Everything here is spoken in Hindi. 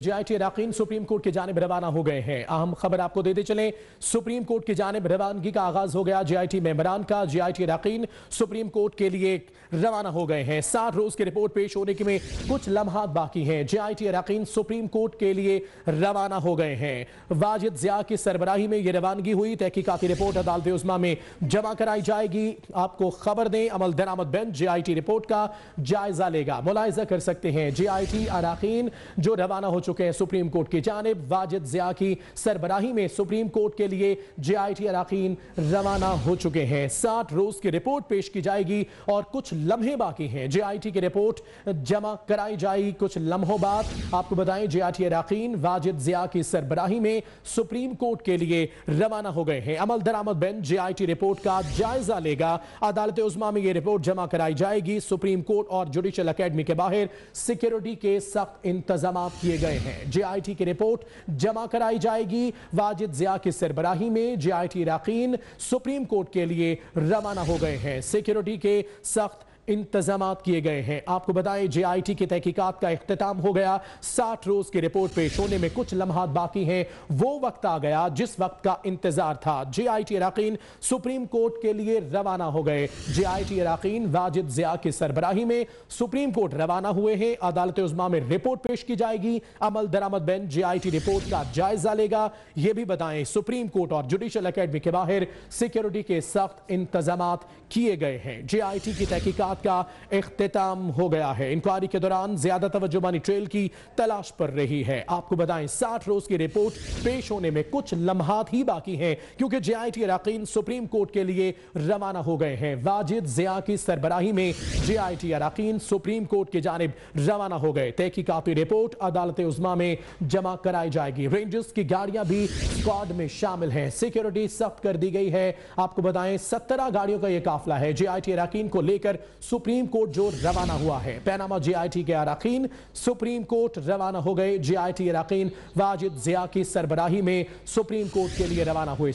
जेआईटी अराकीन सुप्रीम कोर्ट की जानिब रवाना हो गए हैं। अहम खबर आपको देते चलें, सुप्रीम कोर्ट की जानिब रवानगी का आगाज हो गया। जेआईटी मेंबरान का जेआईटी अराकीन सुप्रीम कोर्ट के लिए रवाना हो गए हैं। 60 रोज की रिपोर्ट पेश होने के में कुछ लम्हात बाकी हैं। जेआईटी अराकीन सुप्रीम कोर्ट के लिए रवाना हो गए हैं। वाजिद जिया की सरबराही में यह रवानगी हुई। तहकीकाती रिपोर्ट अदालत उज़्मा में जमा कराई जाएगी। आपको खबर दें, अमल दरामद बेंच जेआईटी रिपोर्ट का जायजा लेगा। मुलाहिजा कर सकते हैं जेआईटी अराकीन जो रवाना हो चुके हैं सुप्रीम कोर्ट की जानिब। वाजिद जिया की सरबराही में सुप्रीम कोर्ट के लिए जेआईटी अराकीन रवाना हो चुके हैं। 60 रोज की रिपोर्ट पेश की जाएगी और कुछ लम्हे बाकी हैं। जेआईटी की रिपोर्ट जमा कराई जाएगी कुछ लम्हों बाद। आपको बताएं जेआईटी अराकीन वाजिद जिया की सरबराही में सुप्रीम कोर्ट के लिए रवाना हो गए हैं। अमल दरामद बेंच जेआईटी रिपोर्ट का जायजा लेगा। अदालत उज़्मा में यह रिपोर्ट जमा कराई जाएगी। सुप्रीम कोर्ट और जुडिशल अकेडमी के बाहर सिक्योरिटी के सख्त इंतजाम किए गए हैं। जेआईटी की रिपोर्ट जमा कराई जाएगी। वाजिद जिया की सरबराही में जेआईटी अराकीन सुप्रीम कोर्ट के लिए रवाना हो गए हैं। सिक्योरिटी के सख्त इंतजाम किए गए हैं। आपको बताएं जेआईटी की तहकीकात का इख्तिताम हो गया। 60 रोज की रिपोर्ट पेश होने में कुछ लम्हात बाकी हैं। वो वक्त आ गया जिस वक्त का इंतजार था। जेआईटी अराकीन सुप्रीम कोर्ट के लिए रवाना हो गए। जेआईटी अराकीन वाजिद जिया की सरबराही में सुप्रीम कोर्ट रवाना हुए हैं। अदालत उज़्मा में रिपोर्ट पेश की जाएगी। अमल दरामद बेंच जेआईटी रिपोर्ट का जायजा लेगा। यह भी बताएं सुप्रीम कोर्ट और जुडिशल अकेडमी के बाहर सिक्योरिटी के सख्त इंतजाम किए गए हैं। जेआईटी की तहकीकात का इख्तिताम हो गया है। इंक्वायरी के दौरान ज्यादा तवज्जो मनी ट्रेल की तलाश पर रही है। आपको बताएं 60 रोज की रिपोर्ट पेश होने में कुछ लम्हात ही बाकी हैं क्योंकि जेआईटी अराकीन सुप्रीम कोर्ट के लिए रवाना हो गए हैं। वाजिद जिया की सरबराही में जेआईटी अराकीन सुप्रीम कोर्ट की जानिब रवाना हो गए। तहकीकाती रिपोर्ट अदालत उज़्मा में जमा कराई जाएगी। रेंजर्स की गाड़ियां भी स्क्वाड में शामिल हैं। सिक्योरिटी सख्त कर दी गई है। आपको बताएं 17 गाड़ियों का यह काफिला है जेआईटी अराकीन को लेकर सुप्रीम कोर्ट जो रवाना हुआ है। पैनामा जेआईटी के अराकीन सुप्रीम कोर्ट रवाना हो गए। जेआईटी अराकीन वाजिद जिया की सरबराही में सुप्रीम कोर्ट के लिए रवाना हुए।